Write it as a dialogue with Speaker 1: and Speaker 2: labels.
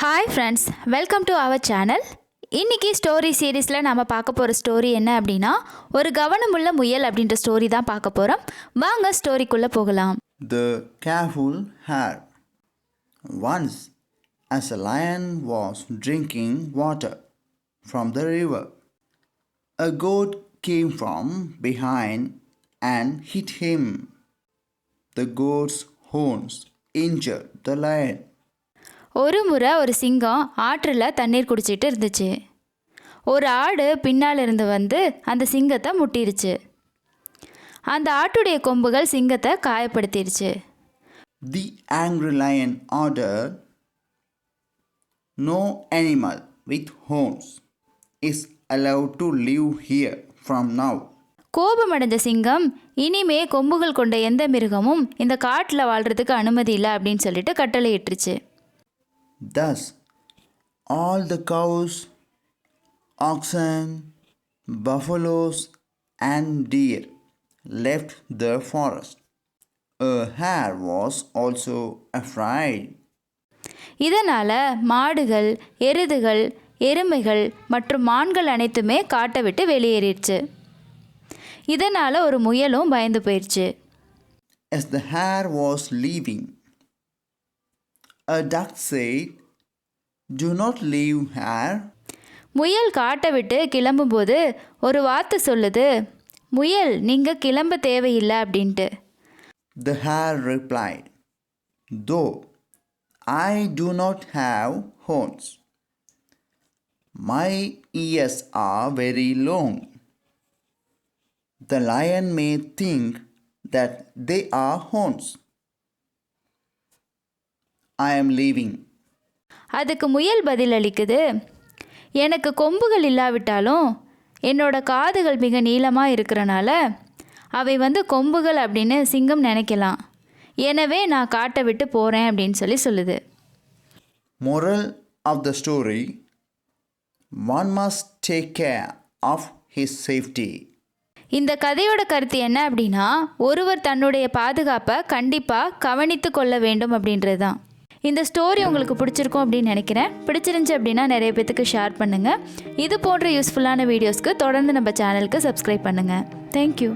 Speaker 1: Hi friends, welcome to our channel. இன்றைக்கி story சீரீஸில் நம்ம பார்க்க போகிற ஸ்டோரி என்ன அப்படின்னா, ஒரு கவனமுள்ள முயல் அப்படின்ற ஸ்டோரி தான் பார்க்க போகிறோம். வாங்க ஸ்டோரிக்குள்ளே போகலாம்.
Speaker 2: The Careful Hare. Once, as a lion was drinking water from the river, a goat came from behind and hit him. The goat's horns injured the lion.
Speaker 1: ஒரு முறை ஒரு சிங்கம் ஆற்றில் தண்ணீர் குடிச்சிட்டு இருந்துச்சு. ஒரு ஆடு பின்னால் இருந்து வந்து அந்த சிங்கத்தை முட்டிருச்சு. அந்த ஆட்டுடைய கொம்புகள் சிங்கத்தை காயப்படுத்திருச்சு.
Speaker 2: The angry lion ordered, "No animal with horns is allowed to live here from now."
Speaker 1: கோபமடைஞ்ச சிங்கம், இனிமே கொம்புகள் கொண்ட எந்த மிருகமும் இந்த காட்டில் வாழ்கிறதுக்கு அனுமதி இல்லை அப்படின்னு சொல்லிட்டு கட்டளையிட்டுருச்சு.
Speaker 2: Thus, all the cows, oxen, buffaloes, and deer left the forest. A hare was also afraid.
Speaker 1: இதனால் மாடுகள், எருதுகள், எருமைகள் மற்றும் மான்கள் அனைத்துமே காட்டை விட்டு வெளியேறிடுச்சு. இதனால் ஒரு முயலும் பயந்து போயிடுச்சு.
Speaker 2: As the hare was leaving, a duck said, "Do not leave, hare."
Speaker 1: முயல் காட்டை விட்டு கிளம்பும்போது ஒரு வார்த்தை சொல்லுது, முயல் நீங்கள் கிளம்ப தேவையில்லை அப்படின்ட்டு.
Speaker 2: The hare replied, "Though I do not have horns, my ears are very long. The lion may think that they are horns. I am leaving."
Speaker 1: அதுக்கு முயல் பதில் அளிக்குது, எனக்கு கொம்புகள் இல்லாவிட்டாலும் என்னோட காதுகள் மிக நீளமாக இருக்கிறனால அவை கொம்புகள் அப்படின்னு சிங்கம் நினைக்கலாம். எனவே நான் காட்டை விட்டு போகிறேன் அப்படின்னு சொல்லுது.
Speaker 2: Moral of the story: one must take care of his safety.
Speaker 1: இந்த கதையோட கருத்து என்ன அப்படின்னா, ஒருவர் தன்னுடைய பாதுகாப்பை கண்டிப்பாக கவனித்து கொள்ள வேண்டும் அப்படின்றது தான். இந்த ஸ்டோரி உங்களுக்கு பிடிச்சிருக்கும் அப்படின்னு நினைக்கிறேன். பிடிச்சிருந்துச்சு அப்படின்னா நிறைய பேத்துக்கு ஷேர் பண்ணுங்கள். இது போன்ற யூஸ்ஃபுல்லான வீடியோஸ்க்கு தொடர்ந்து நம்ம சேனலுக்கு சப்ஸ்கிரைப் பண்ணுங்கள். தேங்க்யூ.